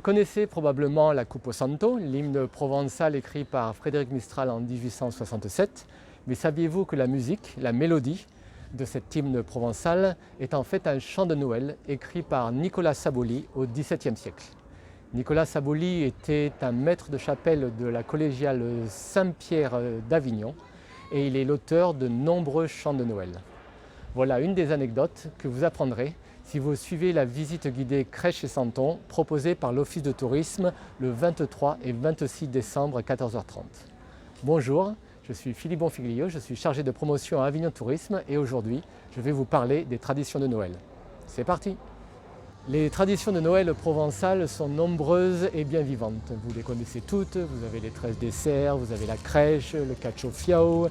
connaissez probablement la Cupo Santo, l'hymne provençal écrit par Frédéric Mistral en 1867, mais saviez-vous que la musique, la mélodie de cet hymne provençal est en fait un chant de Noël écrit par Nicolas Saboli au XVIIe siècle. Nicolas Saboli était un maître de chapelle de la collégiale Saint-Pierre d'Avignon et il est l'auteur de nombreux chants de Noël. Voilà une des anecdotes que vous apprendrez si vous suivez la visite guidée Crèche et Santon proposée par l'Office de tourisme le 23 et 26 décembre à 14h30. Bonjour, je suis Philippe Bonfiglio, je suis chargé de promotion à Avignon Tourisme et aujourd'hui je vais vous parler des traditions de Noël. C'est parti! Les traditions de Noël provençales sont nombreuses et bien vivantes. Vous les connaissez toutes, vous avez les 13 desserts, vous avez la crèche, le cacio-fiao,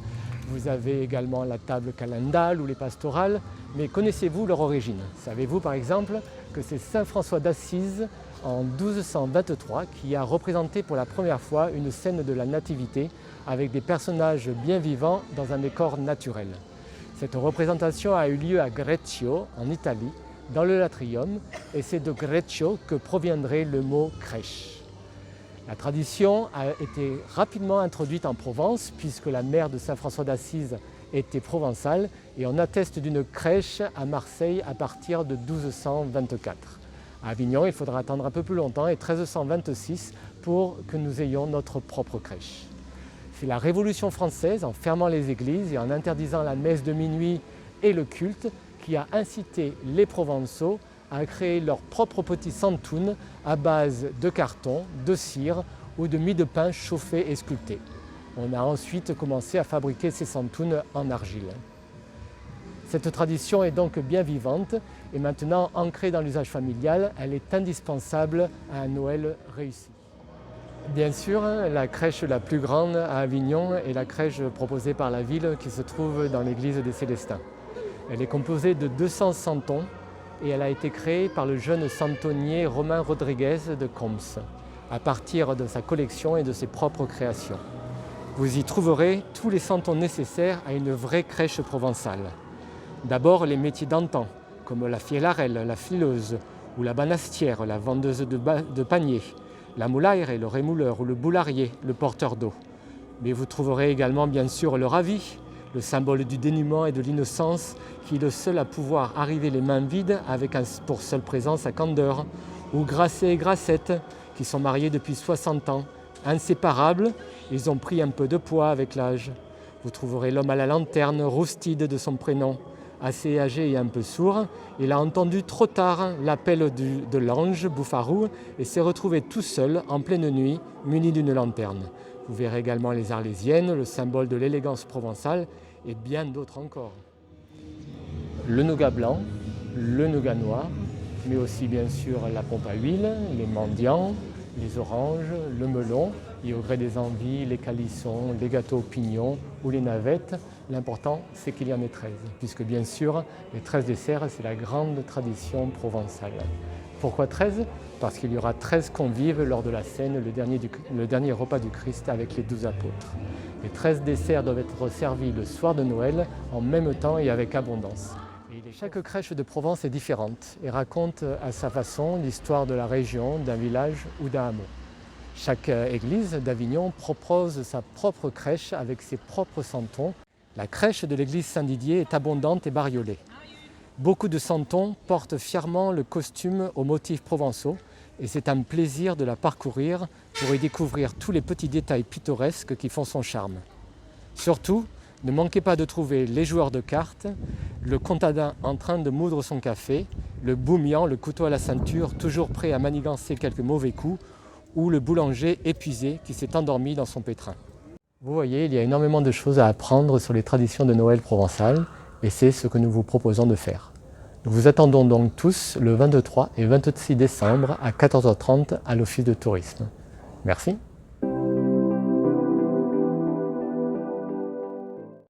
vous avez également la table calendale ou les pastorales, mais connaissez-vous leur origine? Savez-vous par exemple que c'est Saint François d'Assise en 1223 qui a représenté pour la première fois une scène de la Nativité avec des personnages bien vivants dans un décor naturel. Cette représentation a eu lieu à Greccio, en Italie, dans le Latrium, et c'est de Greccio que proviendrait le mot crèche. La tradition a été rapidement introduite en Provence puisque la mère de Saint François d'Assise était provençale et on atteste d'une crèche à Marseille à partir de 1224. À Avignon, il faudra attendre un peu plus longtemps et 1326 pour que nous ayons notre propre crèche. C'est la Révolution française, en fermant les églises et en interdisant la messe de minuit et le culte, qui a incité les Provençaux à créer leur propre petit santoun à base de carton, de cire ou de mie de pain chauffée et sculptée. On a ensuite commencé à fabriquer ces santouns en argile. Cette tradition est donc bien vivante et maintenant ancrée dans l'usage familial, elle est indispensable à un Noël réussi. Bien sûr, la crèche la plus grande à Avignon est la crèche proposée par la ville qui se trouve dans l'église des Célestins. Elle est composée de 200 santons et elle a été créée par le jeune santonnier Romain Rodriguez de Coms, à partir de sa collection et de ses propres créations. Vous y trouverez tous les santons nécessaires à une vraie crèche provençale. D'abord les métiers d'antan, comme la fielarelle, la fileuse, ou la banastière, la vendeuse de paniers, la moulaire, le rémouleur ou le boularier, le porteur d'eau. Mais vous trouverez également bien sûr le ravi, le symbole du dénuement et de l'innocence, qui est le seul à pouvoir arriver les mains vides avec pour seule présent sa candeur, ou Grasset et Grassette, qui sont mariés depuis 60 ans. Inséparables, ils ont pris un peu de poids avec l'âge. Vous trouverez l'homme à la lanterne, Roustide de son prénom. Assez âgé et un peu sourd, il a entendu trop tard l'appel de l'ange Bouffarou et s'est retrouvé tout seul en pleine nuit, muni d'une lanterne. Vous verrez également les arlésiennes, le symbole de l'élégance provençale et bien d'autres encore. Le nougat blanc, le nougat noir, mais aussi bien sûr la pompe à huile, les mendiants, les oranges, le melon et au gré des envies, les calissons, les gâteaux aux pignons ou les navettes. L'important, c'est qu'il y en ait 13, puisque bien sûr, les 13 desserts, c'est la grande tradition provençale. Pourquoi 13? Parce qu'il y aura 13 convives lors de la scène, le dernier repas du Christ avec les 12 apôtres. Les 13 desserts doivent être servis le soir de Noël, en même temps et avec abondance. Chaque crèche de Provence est différente et raconte à sa façon l'histoire de la région, d'un village ou d'un hameau. Chaque église d'Avignon propose sa propre crèche avec ses propres santons. La crèche de l'église Saint-Didier est abondante et bariolée. Beaucoup de santons portent fièrement le costume aux motifs provençaux et c'est un plaisir de la parcourir pour y découvrir tous les petits détails pittoresques qui font son charme. Surtout, ne manquez pas de trouver les joueurs de cartes, le contadin en train de moudre son café, le bourgmestre, le couteau à la ceinture, toujours prêt à manigancer quelques mauvais coups, ou le boulanger épuisé qui s'est endormi dans son pétrin. Vous voyez, il y a énormément de choses à apprendre sur les traditions de Noël provençales et c'est ce que nous vous proposons de faire. Nous vous attendons donc tous le 23 et 26 décembre à 14h30 à l'Office de tourisme. Merci.